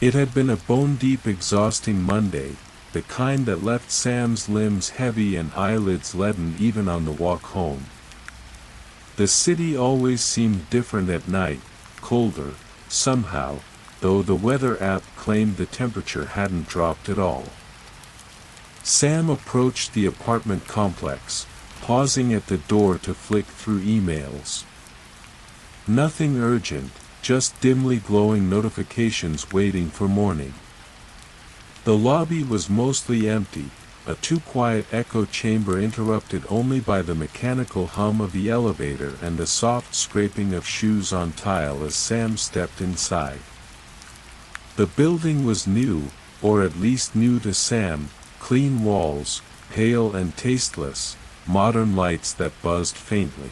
It had been a bone-deep exhausting Monday, the kind that left Sam's limbs heavy and eyelids leaden even on the walk home. The city always seemed different at night, colder, somehow, though the weather app claimed the temperature hadn't dropped at all. Sam approached the apartment complex, pausing at the door to flick through emails. Nothing urgent, just dimly glowing notifications waiting for morning. The lobby was mostly empty, a too-quiet echo chamber interrupted only by the mechanical hum of the elevator and the soft scraping of shoes on tile as Sam stepped inside. The building was new, or at least new to Sam, clean walls, pale and tasteless, modern lights that buzzed faintly.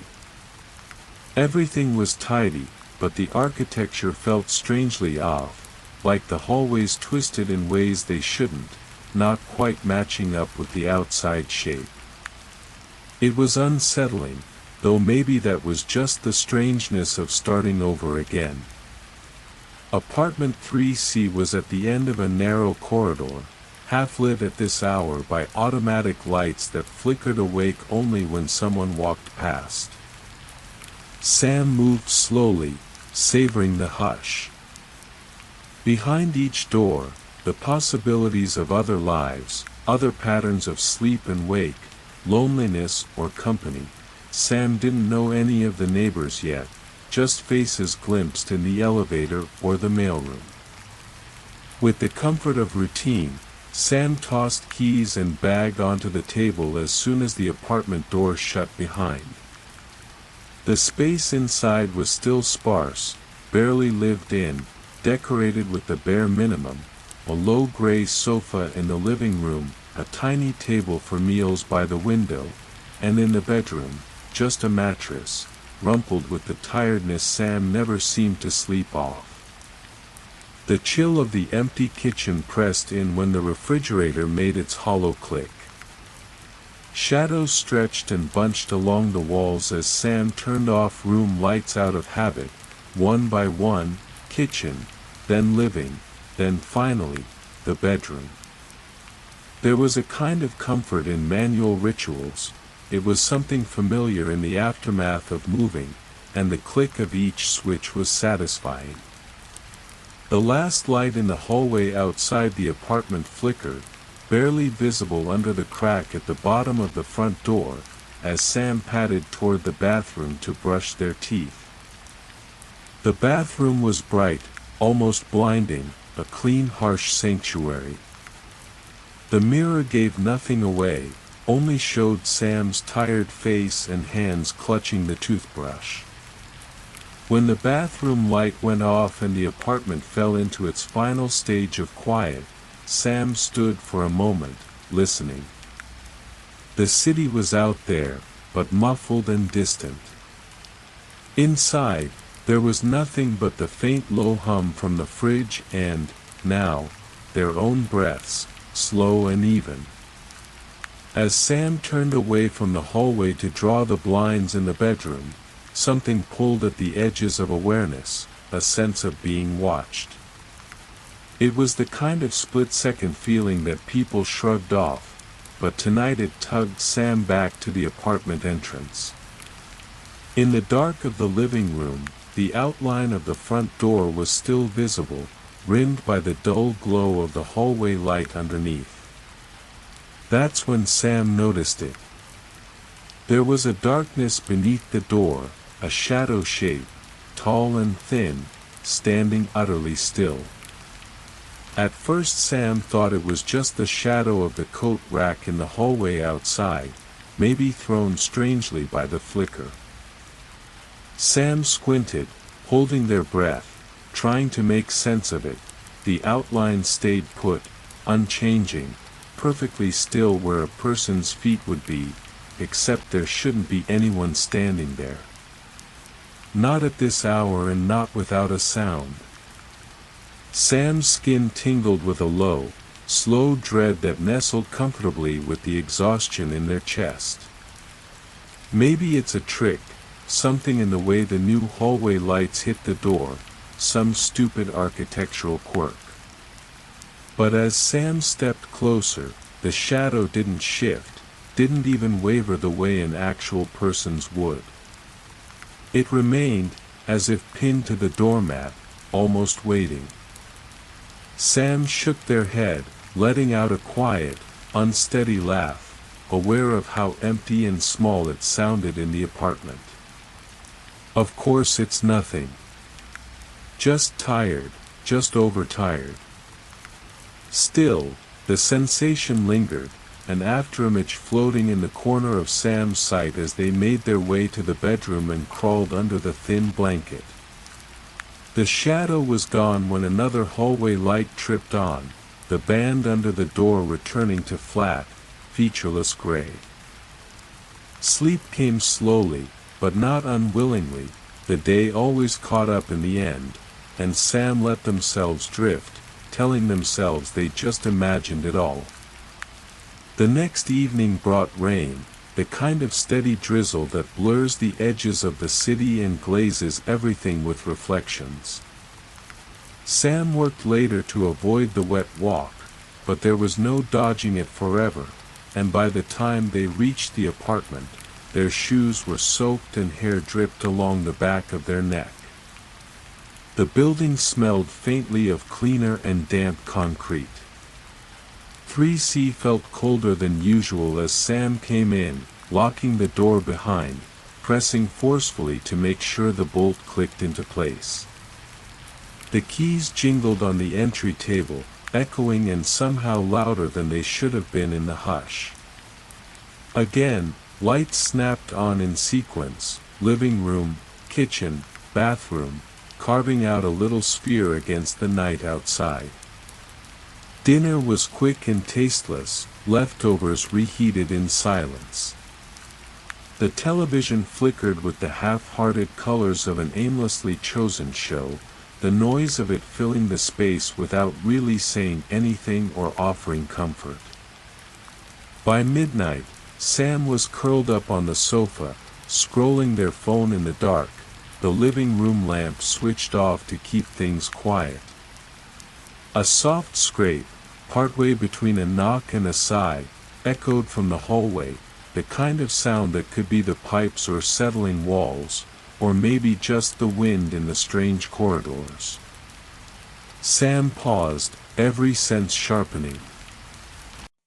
Everything was tidy, but the architecture felt strangely off, like the hallways twisted in ways they shouldn't, not quite matching up with the outside shape. It was unsettling, though maybe that was just the strangeness of starting over again. Apartment 3C was at the end of a narrow corridor, half lit at this hour by automatic lights that flickered awake only when someone walked past. Sam moved slowly, savoring the hush. Behind each door, the possibilities of other lives, other patterns of sleep and wake, loneliness or company. Sam didn't know any of the neighbors yet, just faces glimpsed in the elevator or the mailroom. With the comfort of routine, Sam tossed keys and bag onto the table as soon as the apartment door shut behind. The space inside was still sparse, barely lived in, decorated with the bare minimum, a low gray sofa in the living room, a tiny table for meals by the window, and in the bedroom, just a mattress, rumpled with the tiredness Sam never seemed to sleep off. The chill of the empty kitchen pressed in when the refrigerator made its hollow click. Shadows stretched and bunched along the walls as Sam turned off room lights out of habit, one by one, kitchen, then living, then finally, the bedroom. There was a kind of comfort in manual rituals. It was something familiar in the aftermath of moving, and the click of each switch was satisfying. The last light in the hallway outside the apartment flickered, barely visible under the crack at the bottom of the front door, as Sam padded toward the bathroom to brush their teeth. The bathroom was bright, almost blinding, a clean, harsh sanctuary. The mirror gave nothing away, only showed Sam's tired face and hands clutching the toothbrush. When the bathroom light went off and the apartment fell into its final stage of quiet, Sam stood for a moment, listening. The city was out there, but muffled and distant. Inside, there was nothing but the faint low hum from the fridge and, now, their own breaths, slow and even. As Sam turned away from the hallway to draw the blinds in the bedroom, something pulled at the edges of awareness, a sense of being watched. It was the kind of split-second feeling that people shrugged off, but tonight it tugged Sam back to the apartment entrance. In the dark of the living room, the outline of the front door was still visible, rimmed by the dull glow of the hallway light underneath. That's when Sam noticed it. There was a darkness beneath the door, a shadow shape, tall and thin, standing utterly still. At first Sam thought it was just the shadow of the coat rack in the hallway outside, maybe thrown strangely by the flicker. Sam squinted, holding their breath, trying to make sense of it. The outline stayed put, unchanging, perfectly still where a person's feet would be, except there shouldn't be anyone standing there. Not at this hour and not without a sound. Sam's skin tingled with a low, slow dread that nestled comfortably with the exhaustion in their chest. Maybe it's a trick, something in the way the new hallway lights hit the door, some stupid architectural quirk. But as Sam stepped closer, the shadow didn't shift, didn't even waver the way an actual person's would. It remained, as if pinned to the doormat, almost waiting. Sam shook their head, letting out a quiet, unsteady laugh, aware of how empty and small it sounded in the apartment. Of course it's nothing. Just tired, just overtired. Still, the sensation lingered, an afterimage floating in the corner of Sam's sight as they made their way to the bedroom and crawled under the thin blanket. The shadow was gone when another hallway light tripped on, the band under the door returning to flat, featureless gray. Sleep came slowly, but not unwillingly. The day always caught up in the end, and Sam let themselves drift, telling themselves they just imagined it all. The next evening brought rain, the kind of steady drizzle that blurs the edges of the city and glazes everything with reflections. Sam worked later to avoid the wet walk, but there was no dodging it forever, and by the time they reached the apartment, their shoes were soaked and hair dripped along the back of their neck. The building smelled faintly of cleaner and damp concrete. 3C felt colder than usual as Sam came in, locking the door behind, pressing forcefully to make sure the bolt clicked into place. The keys jingled on the entry table, echoing and somehow louder than they should have been in the hush. Again, lights snapped on in sequence, living room, kitchen, bathroom, carving out a little sphere against the night outside. Dinner was quick and tasteless, leftovers reheated in silence. The television flickered with the half-hearted colors of an aimlessly chosen show, the noise of it filling the space without really saying anything or offering comfort. By midnight, Sam was curled up on the sofa, scrolling their phone in the dark, the living room lamp switched off to keep things quiet. A soft scrape, partway between a knock and a sigh, echoed from the hallway, the kind of sound that could be the pipes or settling walls, or maybe just the wind in the strange corridors. Sam paused, every sense sharpening.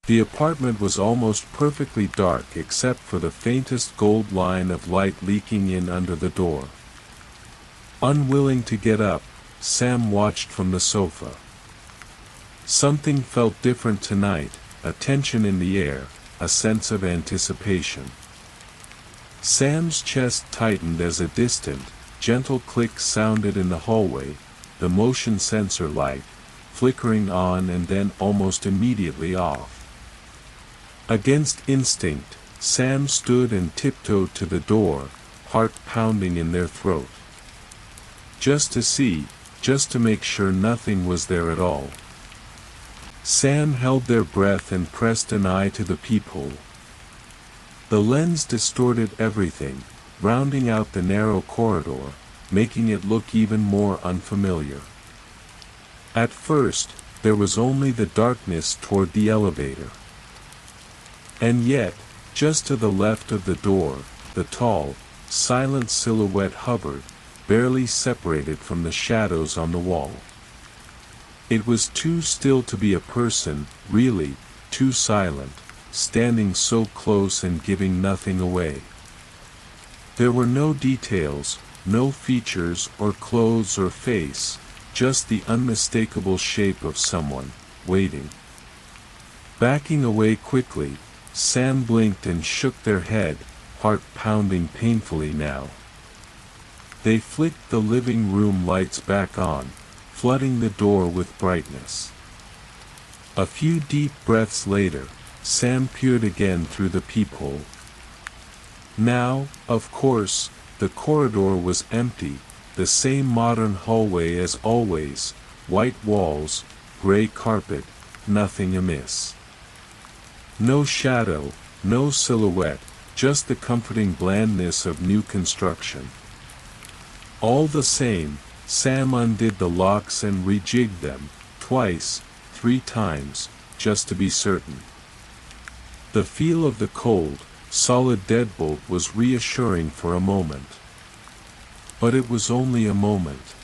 The apartment was almost perfectly dark except for the faintest gold line of light leaking in under the door. Unwilling to get up, Sam watched from the sofa. Something felt different tonight, a tension in the air, a sense of anticipation. Sam's chest tightened as a distant, gentle click sounded in the hallway, the motion sensor light, flickering on and then almost immediately off. Against instinct, Sam stood and tiptoed to the door, heart pounding in their throat. Just to see, just to make sure nothing was there at all. Sam held their breath and pressed an eye to the peephole. The lens distorted everything, rounding out the narrow corridor, making it look even more unfamiliar. At first, there was only the darkness toward the elevator. And yet, just to the left of the door, the tall, silent silhouette hovered, barely separated from the shadows on the wall. It was too still to be a person, really, too silent, standing so close and giving nothing away. There were no details, no features or clothes or face, just the unmistakable shape of someone, waiting. Backing away quickly, Sam blinked and shook their head, heart pounding painfully now. They flicked the living room lights back on, flooding the door with brightness. A few deep breaths later, Sam peered again through the peephole. Now, of course, the corridor was empty, the same modern hallway as always, white walls, gray carpet, nothing amiss. No shadow, no silhouette, just the comforting blandness of new construction. All the same, Sam undid the locks and rejigged them, twice, 3 times, just to be certain. The feel of the cold, solid deadbolt was reassuring for a moment. But it was only a moment.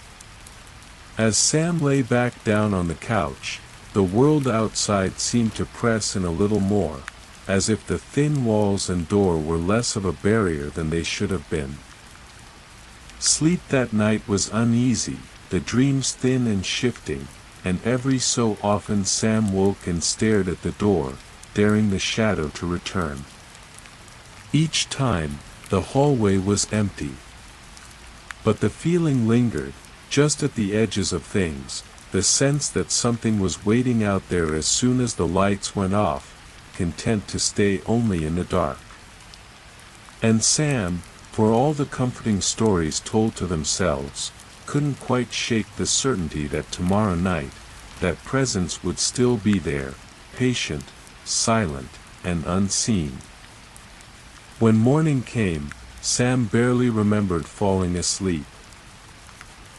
As Sam lay back down on the couch, the world outside seemed to press in a little more, as if the thin walls and door were less of a barrier than they should have been. Sleep that night was uneasy, the dreams thin and shifting, and every so often Sam woke and stared at the door, daring the shadow to return. Each time, the hallway was empty. But the feeling lingered, just at the edges of things, the sense that something was waiting out there as soon as the lights went off, content to stay only in the dark. And Sam, for all the comforting stories told to themselves, couldn't quite shake the certainty that tomorrow night, that presence would still be there, patient, silent, and unseen. When morning came, Sam barely remembered falling asleep.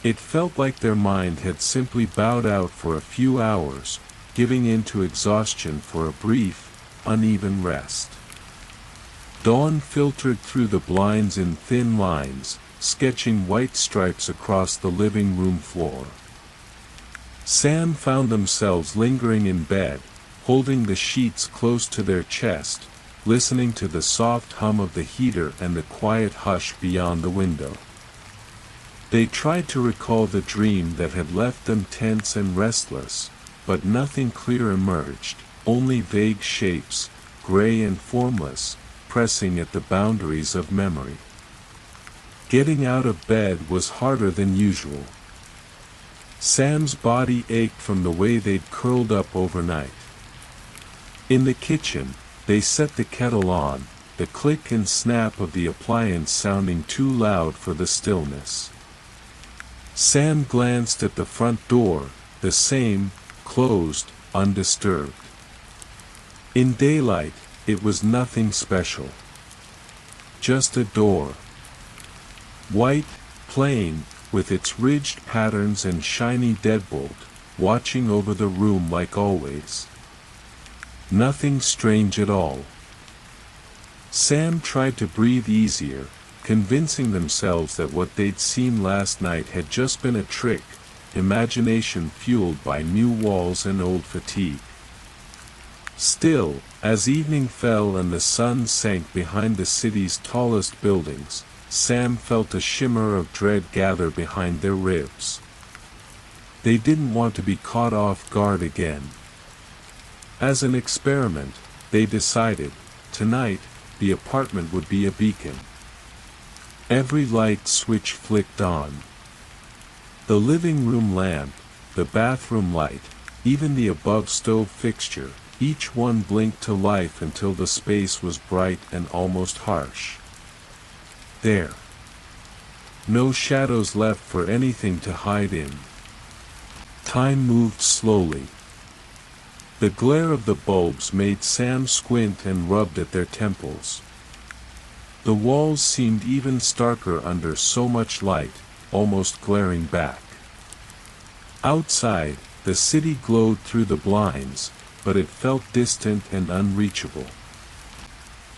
It felt like their mind had simply bowed out for a few hours, giving in to exhaustion for a brief, uneven rest. Dawn filtered through the blinds in thin lines, sketching white stripes across the living room floor. Sam found themselves lingering in bed, holding the sheets close to their chest, listening to the soft hum of the heater and the quiet hush beyond the window. They tried to recall the dream that had left them tense and restless, but nothing clear emerged, only vague shapes, gray and formless, pressing at the boundaries of memory. Getting out of bed was harder than usual. Sam's body ached from the way they'd curled up overnight. In the kitchen, they set the kettle on, the click and snap of the appliance sounding too loud for the stillness. Sam glanced at the front door, the same, closed, undisturbed. In daylight, it was nothing special. Just a door. White, plain, with its ridged patterns and shiny deadbolt, watching over the room like always. Nothing strange at all. Sam tried to breathe easier, convincing themselves that what they'd seen last night had just been a trick, imagination fueled by new walls and old fatigue. Still, as evening fell and the sun sank behind the city's tallest buildings, Sam felt a shimmer of dread gather behind their ribs. They didn't want to be caught off guard again. As an experiment, they decided, tonight, the apartment would be a beacon. Every light switch flicked on. The living room lamp, the bathroom light, even the above stove fixture, each one blinked to life until the space was bright and almost harsh. There. No shadows left for anything to hide in. Time moved slowly. The glare of the bulbs made Sam squint and rubbed at their temples. The walls seemed even starker under so much light, almost glaring back. Outside, the city glowed through the blinds, but it felt distant and unreachable.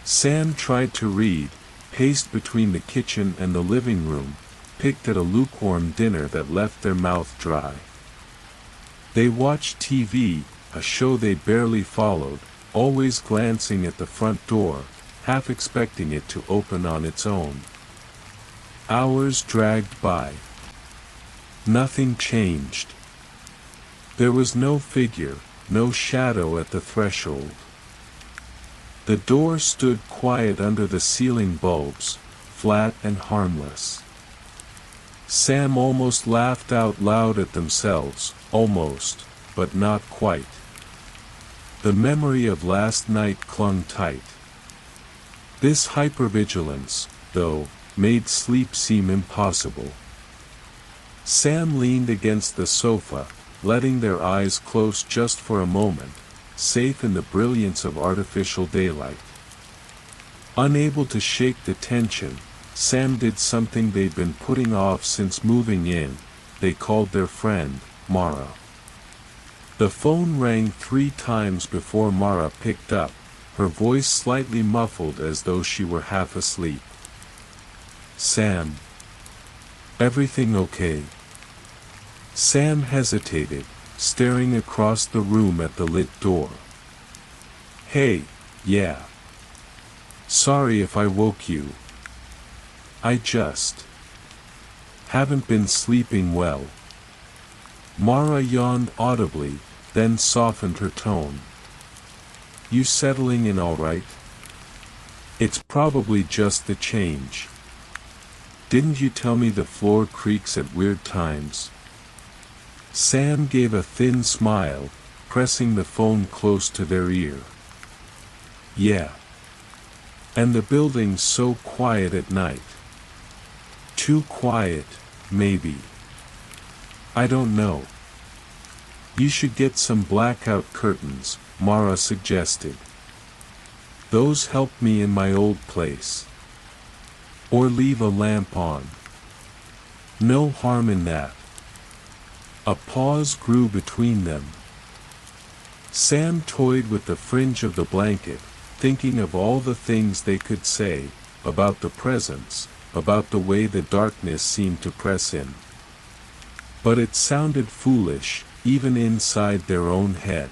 Sam tried to read, paced between the kitchen and the living room, picked at a lukewarm dinner that left their mouth dry. They watched TV, a show they barely followed, always glancing at the front door, half expecting it to open on its own. Hours dragged by. Nothing changed. There was no figure, no shadow at the threshold. The door stood quiet under the ceiling bulbs, flat and harmless. Sam almost laughed out loud at themselves, almost, but not quite. The memory of last night clung tight. This hypervigilance, though, made sleep seem impossible. Sam leaned against the sofa, letting their eyes close just for a moment, safe in the brilliance of artificial daylight. Unable to shake the tension, Sam did something they'd been putting off since moving in. They called their friend, Mara. The phone rang 3 times before Mara picked up, her voice slightly muffled as though she were half asleep. Sam. Everything okay? Sam hesitated, staring across the room at the lit door. Hey, yeah. Sorry if I woke you. I just haven't been sleeping well. Mara yawned audibly, then softened her tone. You settling in all right? It's probably just the change. Didn't you tell me the floor creaks at weird times? Sam gave a thin smile, pressing the phone close to their ear. Yeah. And the building's so quiet at night. Too quiet, maybe. I don't know. You should get some blackout curtains, Mara suggested. Those helped me in my old place. Or leave a lamp on. No harm in that. A pause grew between them. Sam toyed with the fringe of the blanket, thinking of all the things they could say, about the presence, about the way the darkness seemed to press in. But it sounded foolish, even inside their own head.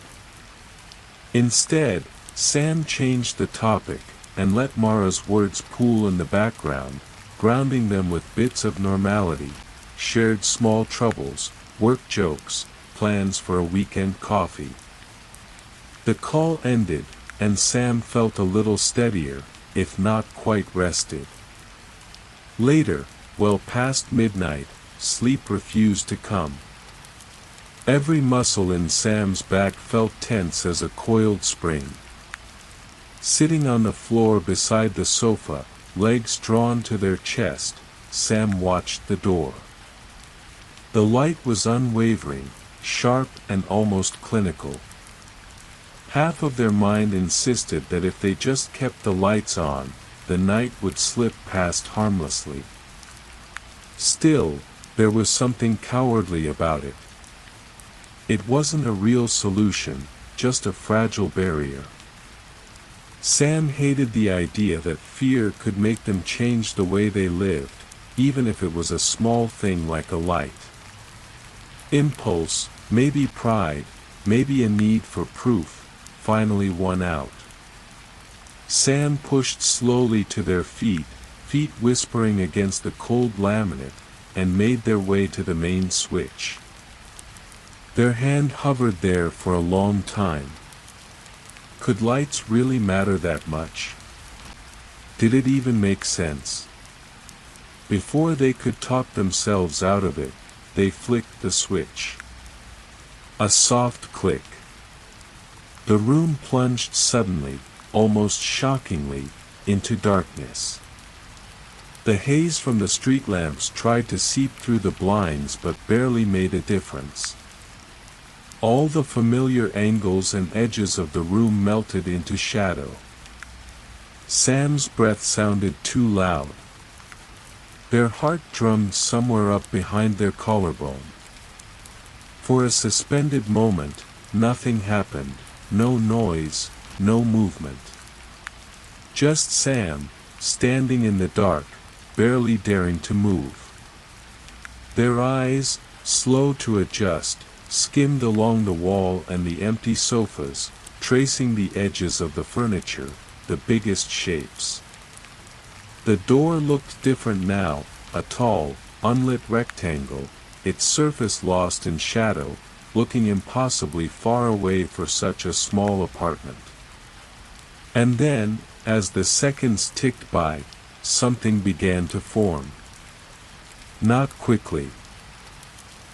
Instead, Sam changed the topic, and let Mara's words pool in the background, grounding them with bits of normality, shared small troubles, work jokes, plans for a weekend coffee. The call ended, and Sam felt a little steadier, if not quite rested. Later, well past midnight, sleep refused to come. Every muscle in Sam's back felt tense as a coiled spring. Sitting on the floor beside the sofa, legs drawn to their chest, Sam watched the door. The light was unwavering, sharp and almost clinical. Half of their mind insisted that if they just kept the lights on, the night would slip past harmlessly. Still, there was something cowardly about it. It wasn't a real solution, just a fragile barrier. Sam hated the idea that fear could make them change the way they lived, even if it was a small thing like a light. Impulse, maybe pride, maybe a need for proof, finally won out. Sam pushed slowly to their feet, feet whispering against the cold laminate, and made their way to the main switch. Their hand hovered there for a long time. Could lights really matter that much? Did it even make sense? Before they could talk themselves out of it, they flicked the switch. A soft click. The room plunged suddenly, almost shockingly, into darkness. The haze from the street lamps tried to seep through the blinds but barely made a difference. All the familiar angles and edges of the room melted into shadow. Sam's breath sounded too loud. Their heart drummed somewhere up behind their collarbone. For a suspended moment, nothing happened, no noise, no movement. Just Sam, standing in the dark, barely daring to move. Their eyes, slow to adjust, skimmed along the wall and the empty sofas, tracing the edges of the furniture, the biggest shapes. The door looked different now, a tall, unlit rectangle, its surface lost in shadow, looking impossibly far away for such a small apartment. And then, as the seconds ticked by, something began to form. Not quickly.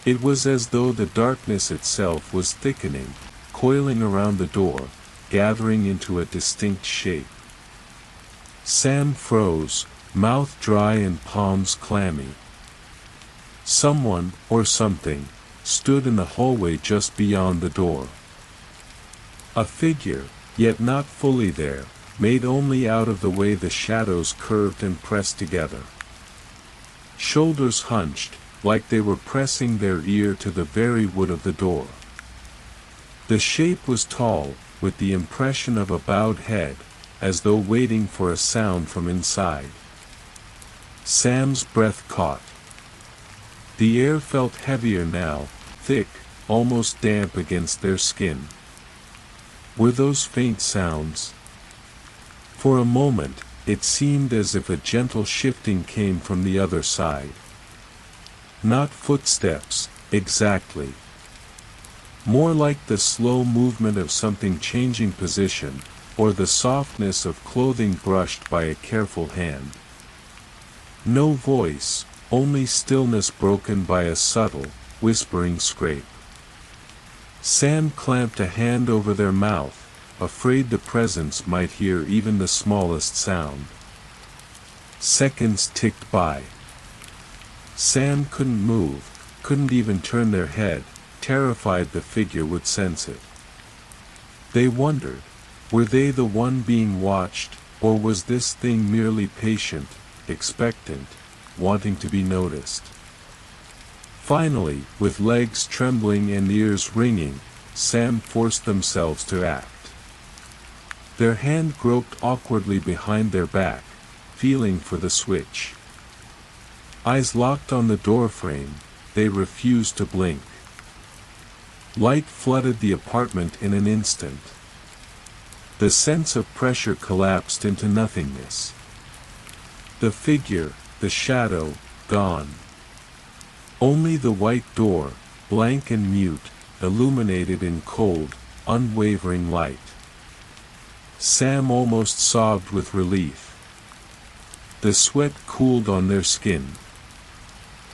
It was as though the darkness itself was thickening, coiling around the door, gathering into a distinct shape. Sam froze, mouth dry and palms clammy. Someone, or something, stood in the hallway just beyond the door. A figure, yet not fully there, made only out of the way the shadows curved and pressed together. Shoulders hunched, like they were pressing their ear to the very wood of the door. The shape was tall, with the impression of a bowed head, as though waiting for a sound from inside. Sam's breath caught. The air felt heavier now, thick, almost damp against their skin. Were those faint sounds? For a moment, it seemed as if a gentle shifting came from the other side. Not footsteps, exactly. More like the slow movement of something changing position, or the softness of clothing brushed by a careful hand. No voice, only stillness broken by a subtle, whispering scrape. Sam clamped a hand over their mouth, afraid the presence might hear even the smallest sound. Seconds ticked by. Sam couldn't move, couldn't even turn their head, terrified the figure would sense it. They wondered, were they the one being watched, or was this thing merely patient, expectant, wanting to be noticed? Finally, with legs trembling and ears ringing, Sam forced themselves to act. Their hand groped awkwardly behind their back, feeling for the switch. Eyes locked on the doorframe, they refused to blink. Light flooded the apartment in an instant. The sense of pressure collapsed into nothingness. The figure, the shadow, gone. Only the white door, blank and mute, illuminated in cold, unwavering light. Sam almost sobbed with relief. The sweat cooled on their skin.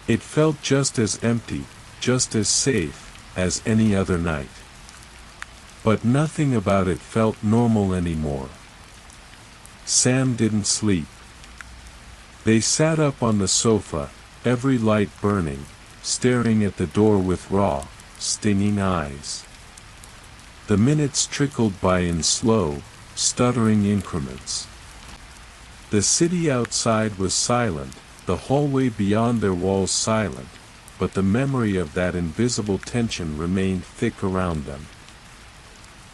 It felt just as empty, just as safe, as any other night. But nothing about it felt normal anymore. Sam didn't sleep. They sat up on the sofa, every light burning, staring at the door with raw, stinging eyes. The minutes trickled by in slow, stuttering increments. The city outside was silent, the hallway beyond their walls silent, but the memory of that invisible tension remained thick around them.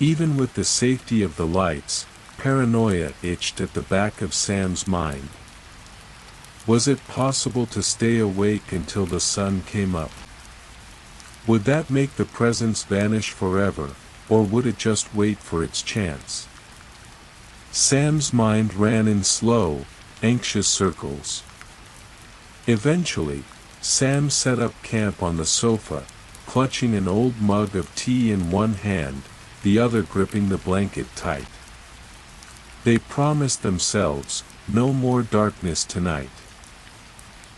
Even with the safety of the lights, paranoia itched at the back of Sam's mind. Was it possible to stay awake until the sun came up? Would that make the presence vanish forever, or would it just wait for its chance? Sam's mind ran in slow, anxious circles. Eventually, Sam set up camp on the sofa, clutching an old mug of tea in one hand, the other gripping the blanket tight. They promised themselves, no more darkness tonight.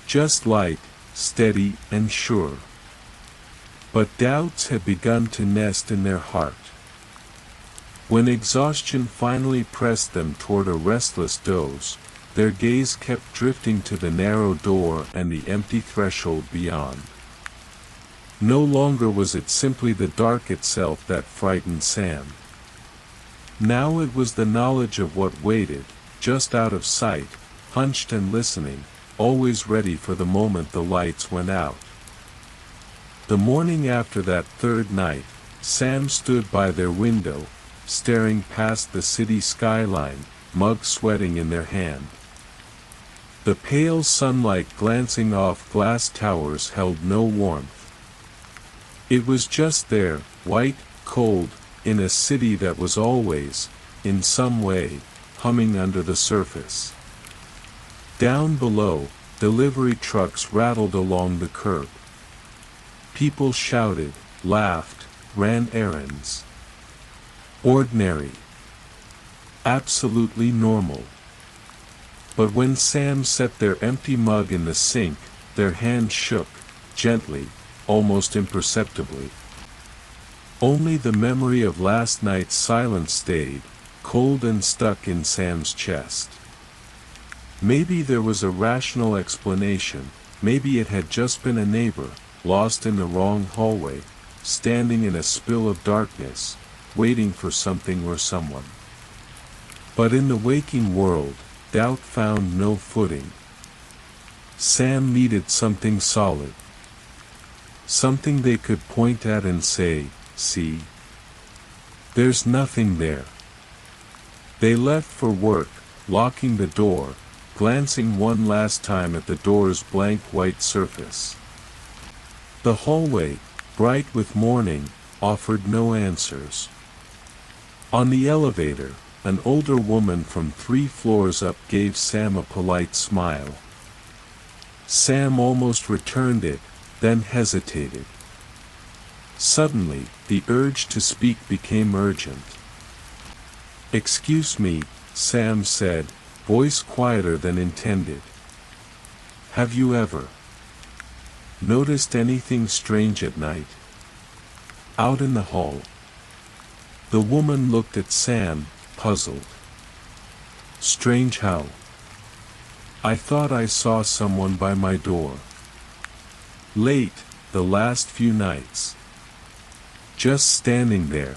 Just light, steady and sure. But doubts had begun to nest in their heart. When exhaustion finally pressed them toward a restless doze, their gaze kept drifting to the narrow door and the empty threshold beyond. No longer was it simply the dark itself that frightened Sam. Now it was the knowledge of what waited, just out of sight, hunched and listening, always ready for the moment the lights went out. The morning after that third night, Sam stood by their window, staring past the city skyline, mug sweating in their hand. The pale sunlight glancing off glass towers held no warmth. It was just there, white, cold, in a city that was always, in some way, humming under the surface. Down below, delivery trucks rattled along the curb. People shouted, laughed, ran errands. Ordinary. Absolutely normal. But when Sam set their empty mug in the sink, their hand shook, gently, almost imperceptibly. Only the memory of last night's silence stayed, cold and stuck in Sam's chest. Maybe there was a rational explanation, maybe it had just been a neighbor, lost in the wrong hallway, standing in a spill of darkness, waiting for something or someone. But in the waking world, doubt found no footing. Sam needed something solid. Something they could point at and say, see. There's nothing there. They left for work, locking the door, glancing one last time at the door's blank white surface. The hallway, bright with morning, offered no answers. On the elevator, an older woman from 3 floors up gave Sam a polite smile. Sam almost returned it, then hesitated. Suddenly, the urge to speak became urgent. "Excuse me," Sam said, voice quieter than intended. "Have you ever noticed anything strange at night? Out in the hall?" The woman looked at Sam, puzzled. "Strange how? I thought I saw someone by my door. Late, the last few nights. Just standing there."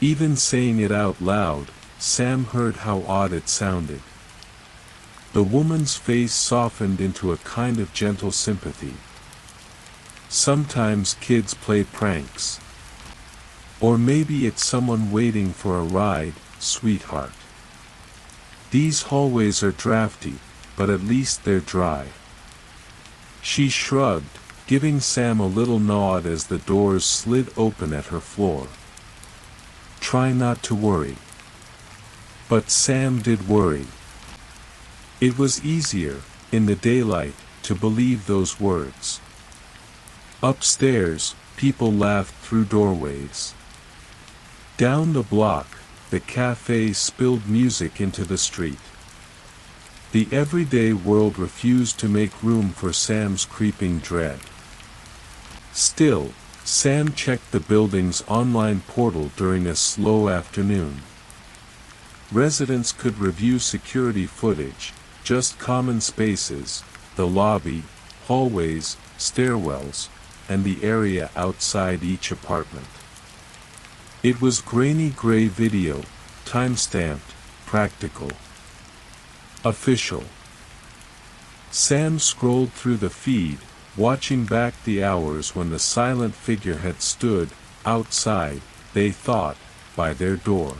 Even saying it out loud, Sam heard how odd it sounded. The woman's face softened into a kind of gentle sympathy. "Sometimes kids play pranks. Or maybe it's someone waiting for a ride, sweetheart. These hallways are drafty, but at least they're dry." She shrugged, giving Sam a little nod as the doors slid open at her floor. "Try not to worry." But Sam did worry. It was easier, in the daylight, to believe those words. Upstairs, people laughed through doorways. Down the block, the cafe spilled music into the street. The everyday world refused to make room for Sam's creeping dread. Still, Sam checked the building's online portal during a slow afternoon. Residents could review security footage, just common spaces, the lobby, hallways, stairwells, and the area outside each apartment. It was grainy gray video, time-stamped, practical. Official. Sam scrolled through the feed, watching back the hours when the silent figure had stood, outside, they thought, by their door.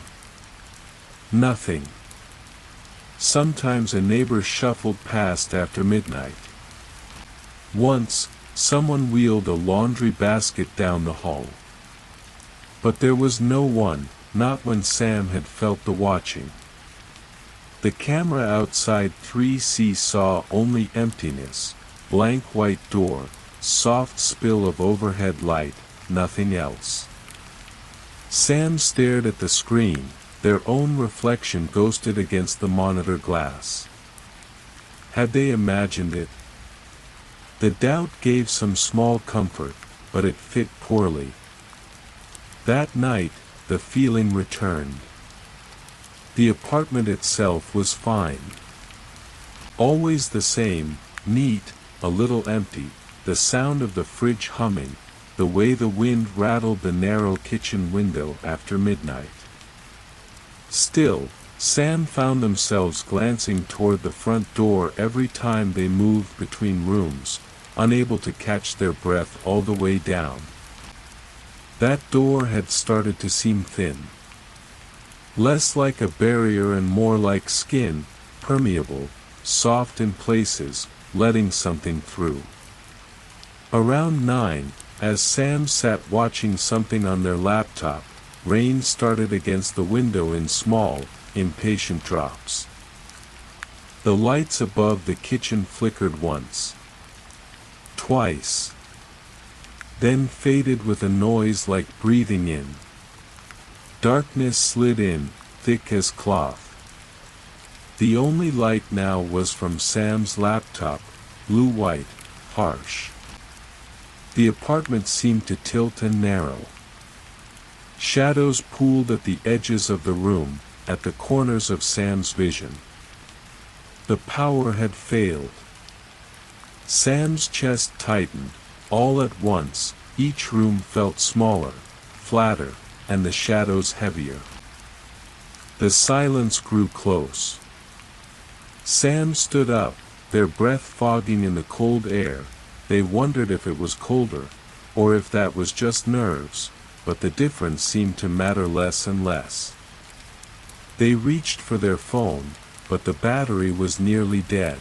Nothing. Sometimes a neighbor shuffled past after midnight. Once, someone wheeled a laundry basket down the hall. But there was no one, not when Sam had felt the watching. The camera outside 3C saw only emptiness, blank white door, soft spill of overhead light, nothing else. Sam stared at the screen, their own reflection ghosted against the monitor glass. Had they imagined it? The doubt gave some small comfort, but it fit poorly. That night, the feeling returned. The apartment itself was fine. Always the same, neat, a little empty, the sound of the fridge humming, the way the wind rattled the narrow kitchen window after midnight. Still, Sam found themselves glancing toward the front door every time they moved between rooms, unable to catch their breath all the way down. That door had started to seem thin. Less like a barrier and more like skin, permeable, soft in places, letting something through. Around 9, as Sam sat watching something on their laptop, rain started against the window in small, impatient drops. The lights above the kitchen flickered once. Twice. Then faded with a noise like breathing in. Darkness slid in, thick as cloth. The only light now was from Sam's laptop, blue-white, harsh. The apartment seemed to tilt and narrow. Shadows pooled at the edges of the room, at the corners of Sam's vision. The power had failed. Sam's chest tightened. All at once, each room felt smaller, flatter, and the shadows heavier. The silence grew close. Sam stood up, their breath fogging in the cold air. They wondered if it was colder, or if that was just nerves, but the difference seemed to matter less and less. They reached for their phone, but the battery was nearly dead.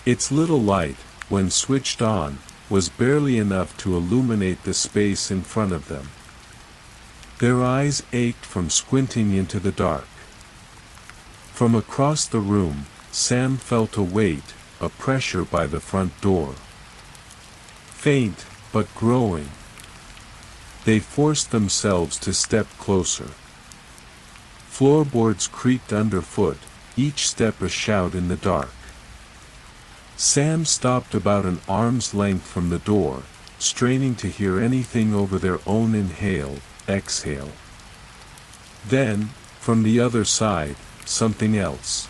Its little light, when switched on, was barely enough to illuminate the space in front of them. Their eyes ached from squinting into the dark. From across the room, Sam felt a weight, a pressure by the front door. Faint, but growing. They forced themselves to step closer. Floorboards creaked underfoot, each step a shout in the dark. Sam stopped about an arm's length from the door, straining to hear anything over their own inhale, exhale. Then, from the other side, something else.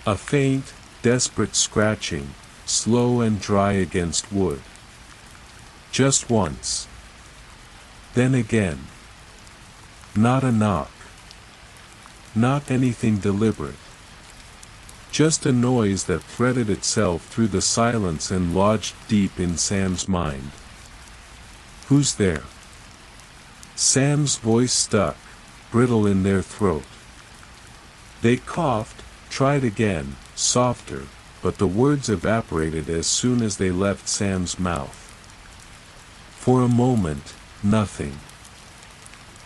A faint, desperate scratching, slow and dry against wood. Just once. Then again. Not a knock. Not anything deliberate. Just a noise that threaded itself through the silence and lodged deep in Sam's mind. Who's there? Sam's voice stuck, brittle in their throat. They coughed, tried again, softer, but the words evaporated as soon as they left Sam's mouth. For a moment, nothing.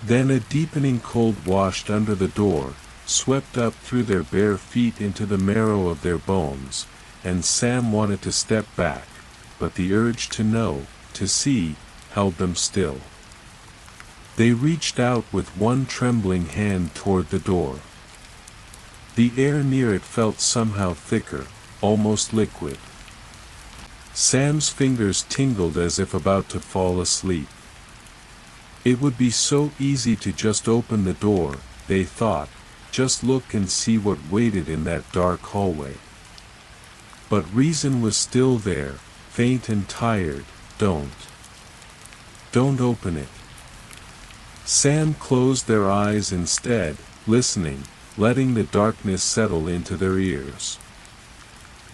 Then a deepening cold washed under the door, swept up through their bare feet into the marrow of their bones, and Sam wanted to step back, but the urge to know, to see, held them still. They reached out with one trembling hand toward the door. The air near it felt somehow thicker, almost liquid. Sam's fingers tingled as if about to fall asleep. It would be so easy to just open the door, they thought, just look and see what waited in that dark hallway. But reason was still there, faint and tired. Don't open it. Sam closed their eyes instead, listening, letting the darkness settle into their ears.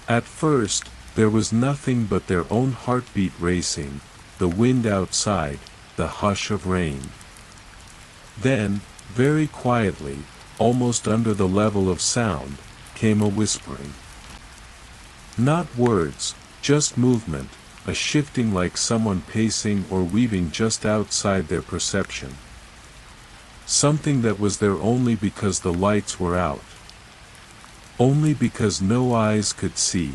At first, there was nothing but their own heartbeat racing, the wind outside, the hush of rain. Then, very quietly, almost under the level of sound, came a whispering. Not words, just movement, a shifting like someone pacing or weaving just outside their perception. Something that was there only because the lights were out. Only because no eyes could see.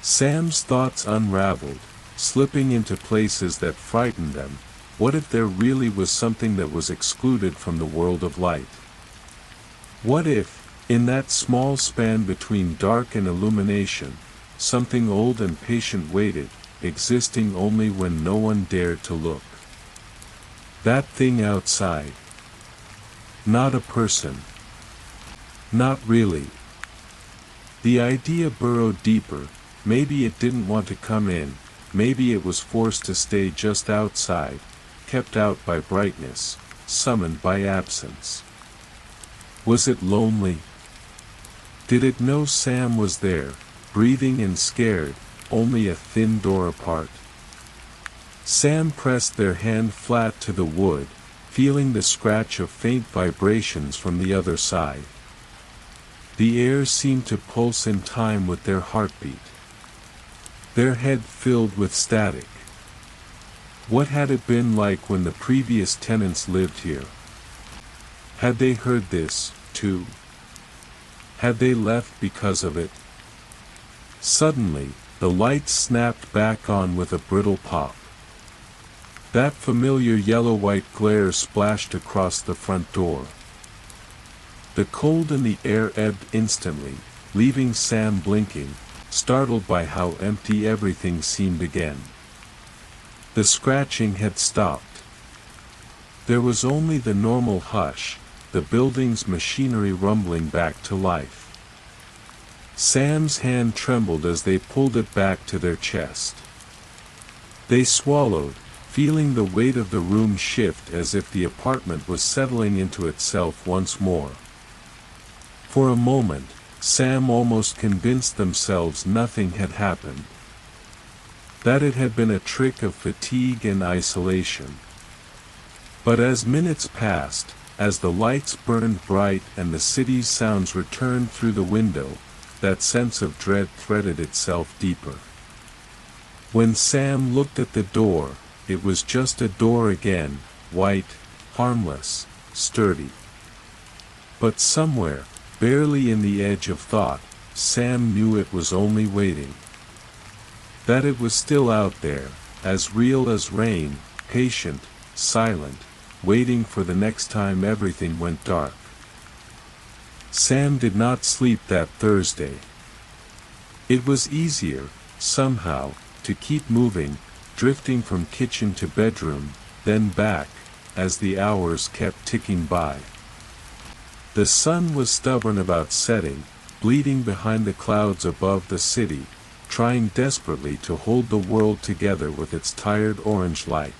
Sam's thoughts unraveled, slipping into places that frightened them. What if there really was something that was excluded from the world of light? What if, in that small span between dark and illumination, something old and patient waited, existing only when no one dared to look? That thing outside. Not a person. Not really. The idea burrowed deeper. Maybe it didn't want to come in, maybe it was forced to stay just outside, kept out by brightness, summoned by absence. Was it lonely? Did it know Sam was there, breathing and scared, only a thin door apart? Sam pressed their hand flat to the wood, feeling the scratch of faint vibrations from the other side. The air seemed to pulse in time with their heartbeat. Their head filled with static. What had it been like when the previous tenants lived here? Had they heard this, too? Had they left because of it? Suddenly, the lights snapped back on with a brittle pop. That familiar yellow-white glare splashed across the front door. The cold in the air ebbed instantly, leaving Sam blinking, startled by how empty everything seemed again. The scratching had stopped. There was only the normal hush, the building's machinery rumbling back to life. Sam's hand trembled as they pulled it back to their chest. They swallowed, feeling the weight of the room shift as if the apartment was settling into itself once more. For a moment, Sam almost convinced themselves nothing had happened. that it had been a trick of fatigue and isolation. But as minutes passed, as the lights burned bright and the city's sounds returned through the window, that sense of dread threaded itself deeper. When Sam looked at the door, it was just a door again, white, harmless, sturdy. But somewhere, barely in the edge of thought, Sam knew it was only waiting. That it was still out there, as real as rain, patient, silent, waiting for the next time everything went dark. Sam did not sleep that Thursday. It was easier, somehow, to keep moving, drifting from kitchen to bedroom, then back, as the hours kept ticking by. The sun was stubborn about setting, bleeding behind the clouds above the city, trying desperately to hold the world together with its tired orange light.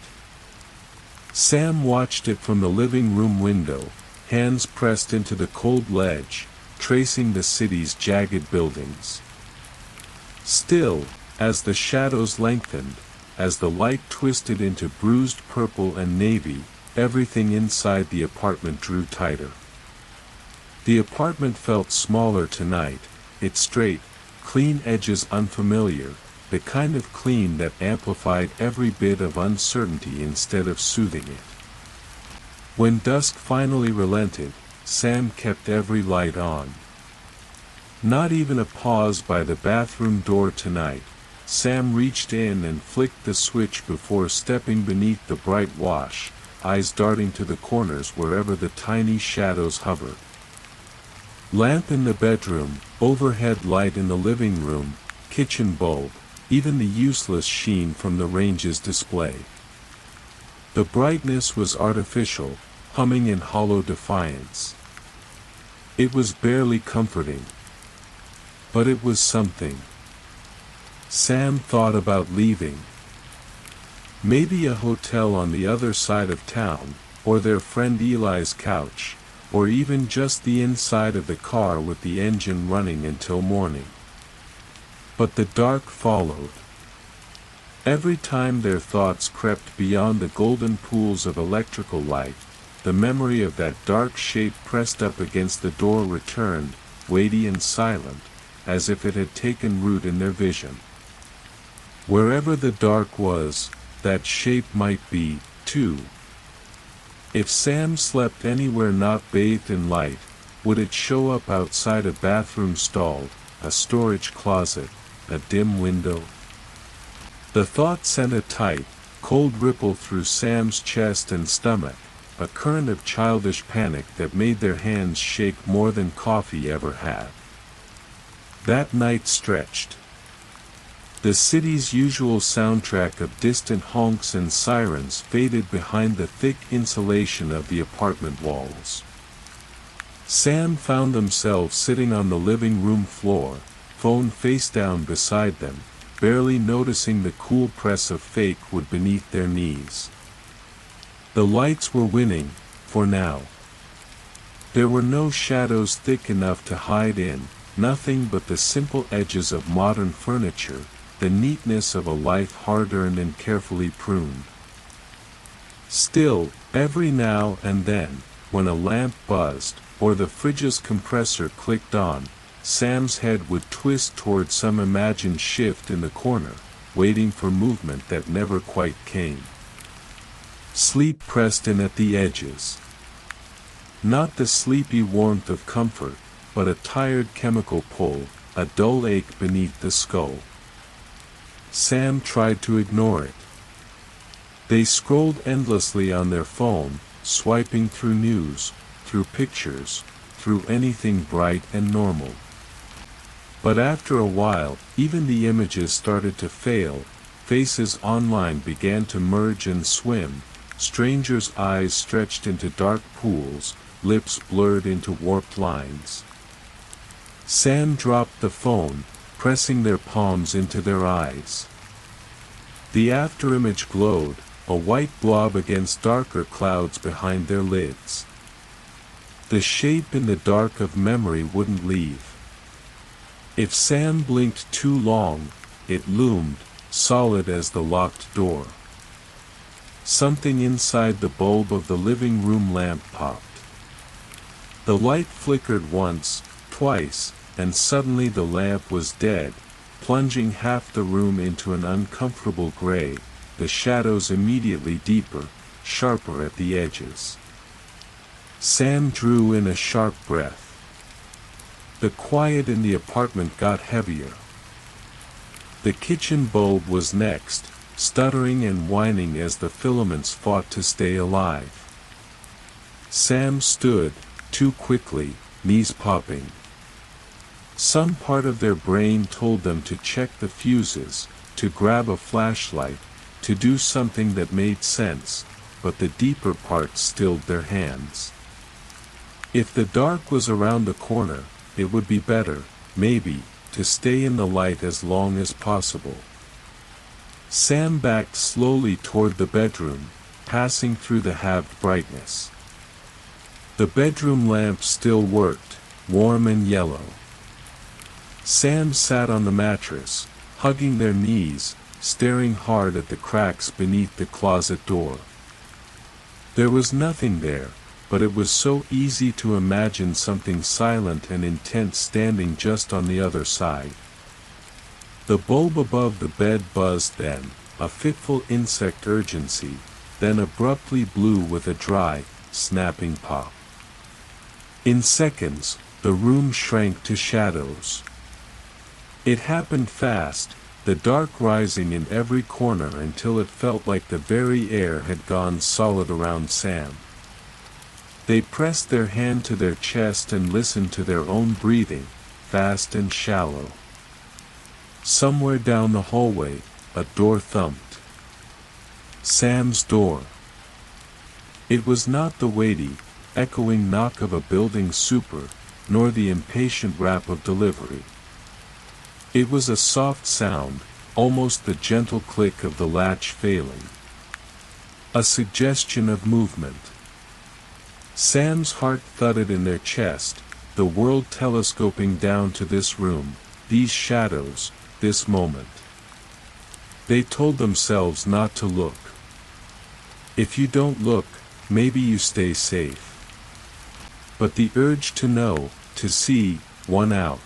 Sam watched it from the living room window, hands pressed into the cold ledge, tracing the city's jagged buildings. Still, as the shadows lengthened, as the light twisted into bruised purple and navy, everything inside the apartment drew tighter. The apartment felt smaller tonight, its straight, clean edges unfamiliar, the kind of clean that amplified every bit of uncertainty instead of soothing it. When dusk finally relented, Sam kept every light on. Not even a pause by the bathroom door tonight. Sam reached in and flicked the switch before stepping beneath the bright wash, eyes darting to the corners wherever the tiny shadows hovered. Lamp in the bedroom, overhead light in the living room, kitchen bulb, even the useless sheen from the range's display. The brightness was artificial, humming in hollow defiance. It was barely comforting. But it was something. Sam thought about leaving. Maybe a hotel on the other side of town, or their friend Eli's couch, or even just the inside of the car with the engine running until morning. But the dark followed. Every time their thoughts crept beyond the golden pools of electrical light, the memory of that dark shape pressed up against the door returned, weighty and silent, as if it had taken root in their vision. Wherever the dark was, that shape might be, too. If Sam slept anywhere not bathed in light, would it show up outside a bathroom stall, a storage closet, a dim window? The thought sent a tight, cold ripple through Sam's chest and stomach, a current of childish panic that made their hands shake more than coffee ever had. That night stretched. The city's usual soundtrack of distant honks and sirens faded behind the thick insulation of the apartment walls. Sam found themselves sitting on the living room floor, phone face down beside them, barely noticing the cool press of fake wood beneath their knees. The lights were winning, for now. There were no shadows thick enough to hide in, nothing but the simple edges of modern furniture, the neatness of a life hard-earned and carefully pruned. Still, every now and then, when a lamp buzzed, or the fridge's compressor clicked on, Sam's head would twist toward some imagined shift in the corner, waiting for movement that never quite came. Sleep pressed in at the edges. Not the sleepy warmth of comfort, but a tired chemical pull, a dull ache beneath the skull. Sam tried to ignore it. They scrolled endlessly on their phone, swiping through news, through pictures, through anything bright and normal. But after a while, even the images started to fail, faces online began to merge and swim, strangers' eyes stretched into dark pools, lips blurred into warped lines. Sam dropped the phone, pressing their palms into their eyes. The afterimage glowed, a white blob against darker clouds behind their lids. The shape in the dark of memory wouldn't leave. If Sam blinked too long, it loomed, solid as the locked door. Something inside the bulb of the living room lamp popped. The light flickered once, twice, and suddenly the lamp was dead, plunging half the room into an uncomfortable gray, the shadows immediately deeper, sharper at the edges. Sam drew in a sharp breath. The quiet in the apartment got heavier. The kitchen bulb was next, stuttering and whining as the filaments fought to stay alive. Sam stood, too quickly, knees popping. Some part of their brain told them to check the fuses, to grab a flashlight, to do something that made sense, but the deeper part stilled their hands. If the dark was around the corner, it would be better, maybe, to stay in the light as long as possible. Sam backed slowly toward the bedroom, passing through the halved brightness. The bedroom lamp still worked, warm and yellow. Sam sat on the mattress, hugging their knees, staring hard at the cracks beneath the closet door. There was nothing there, but it was so easy to imagine something silent and intense standing just on the other side. The bulb above the bed buzzed then, a fitful insect urgency, then abruptly blew with a dry, snapping pop. In seconds, the room shrank to shadows. It happened fast, the dark rising in every corner until it felt like the very air had gone solid around Sam. They pressed their hand to their chest and listened to their own breathing, fast and shallow. Somewhere down the hallway, a door thumped. Sam's door. It was not the weighty, echoing knock of a building super, nor the impatient rap of delivery. It was a soft sound, almost the gentle click of the latch failing. A suggestion of movement. Sam's heart thudded in their chest, the world telescoping down to this room, these shadows, this moment. They told themselves not to look. If you don't look, maybe you stay safe. But the urge to know, to see, won out.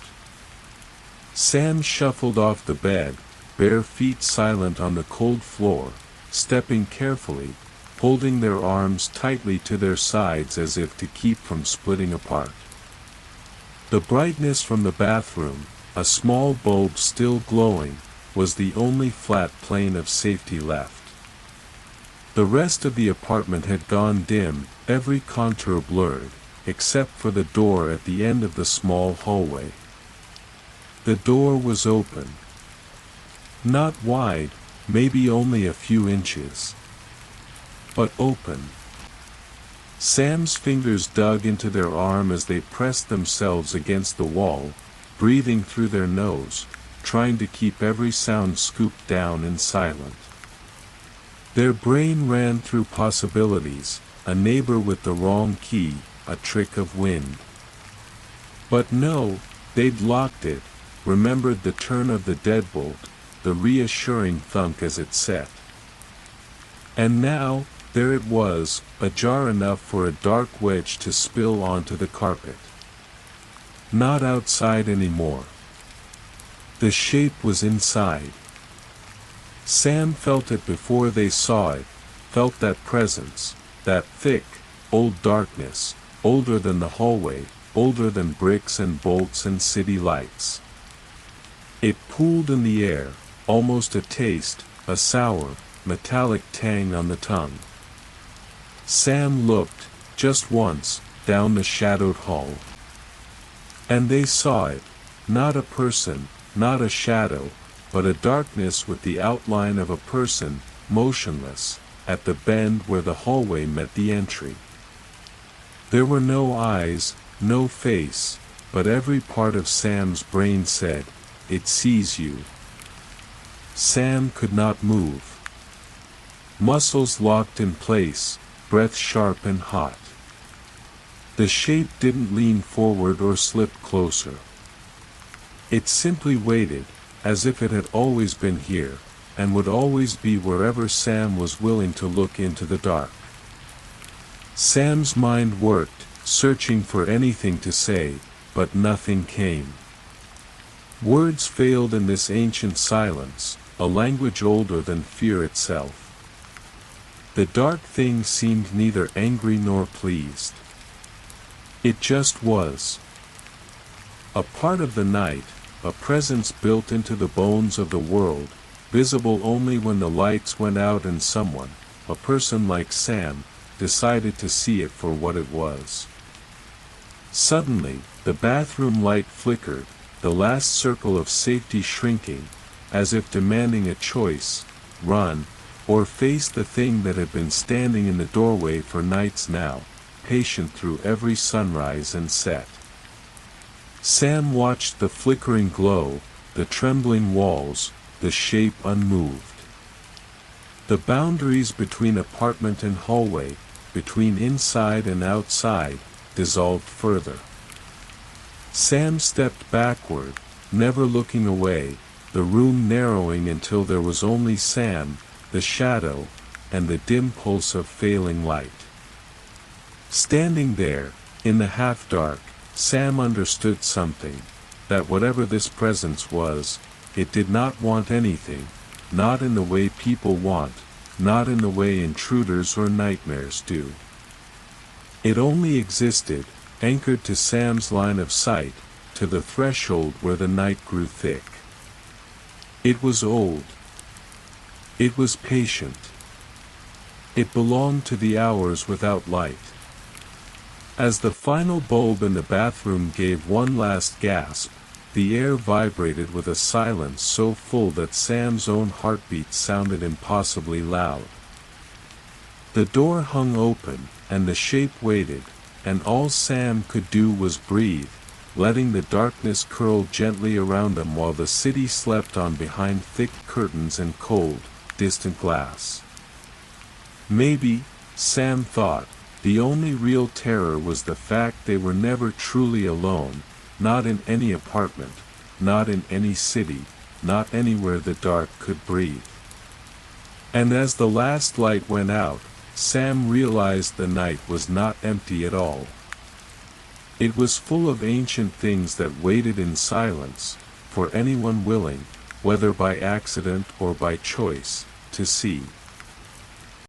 Sam shuffled off the bed, bare feet silent on the cold floor, stepping carefully, holding their arms tightly to their sides as if to keep from splitting apart. The brightness from the bathroom, a small bulb still glowing, was the only flat plane of safety left. The rest of the apartment had gone dim, every contour blurred, except for the door at the end of the small hallway. The door was open. Not wide, maybe only a few inches. But open. Sam's fingers dug into their arm as they pressed themselves against the wall, breathing through their nose, trying to keep every sound scooped down and silent. Their brain ran through possibilities, a neighbor with the wrong key, a trick of wind. But no, they'd locked it, remembered the turn of the deadbolt, the reassuring thunk as it set. And now, there it was, ajar enough for a dark wedge to spill onto the carpet. Not outside anymore. The shape was inside. Sam felt it before they saw it, felt that presence, that thick, old darkness, older than the hallway, older than bricks and bolts and city lights. It pooled in the air, almost a taste, a sour, metallic tang on the tongue. Sam looked, just once, down the shadowed hall. And they saw it, not a person, not a shadow, but a darkness with the outline of a person, motionless, at the bend where the hallway met the entry. There were no eyes, no face, but every part of Sam's brain said, "It sees you." Sam could not move. Muscles locked in place, breath sharp and hot. The shape didn't lean forward or slip closer. It simply waited, as if it had always been here, and would always be wherever Sam was willing to look into the dark. Sam's mind worked, searching for anything to say, but nothing came. Words failed in this ancient silence, a language older than fear itself. The dark thing seemed neither angry nor pleased. It just was. A part of the night, a presence built into the bones of the world, visible only when the lights went out and someone, a person like Sam, decided to see it for what it was. Suddenly, the bathroom light flickered, the last circle of safety shrinking, as if demanding a choice: run, or face the thing that had been standing in the doorway for nights now, patient through every sunrise and set. Sam watched the flickering glow, the trembling walls, the shape unmoved. The boundaries between apartment and hallway, between inside and outside, dissolved further. Sam stepped backward, never looking away, the room narrowing until there was only Sam, the shadow, and the dim pulse of failing light. Standing there, in the half-dark, Sam understood something, that whatever this presence was, it did not want anything, not in the way people want, not in the way intruders or nightmares do. It only existed, anchored to Sam's line of sight, to the threshold where the night grew thick. It was old. It was patient. It belonged to the hours without light. As the final bulb in the bathroom gave one last gasp, the air vibrated with a silence so full that Sam's own heartbeat sounded impossibly loud. The door hung open, and the shape waited, and all Sam could do was breathe, letting the darkness curl gently around him while the city slept on behind thick curtains and cold, distant glass. Maybe, Sam thought, the only real terror was the fact they were never truly alone, not in any apartment, not in any city, not anywhere the dark could breathe. And as the last light went out, Sam realized the night was not empty at all. It was full of ancient things that waited in silence, for anyone willing, whether by accident or by choice, to see.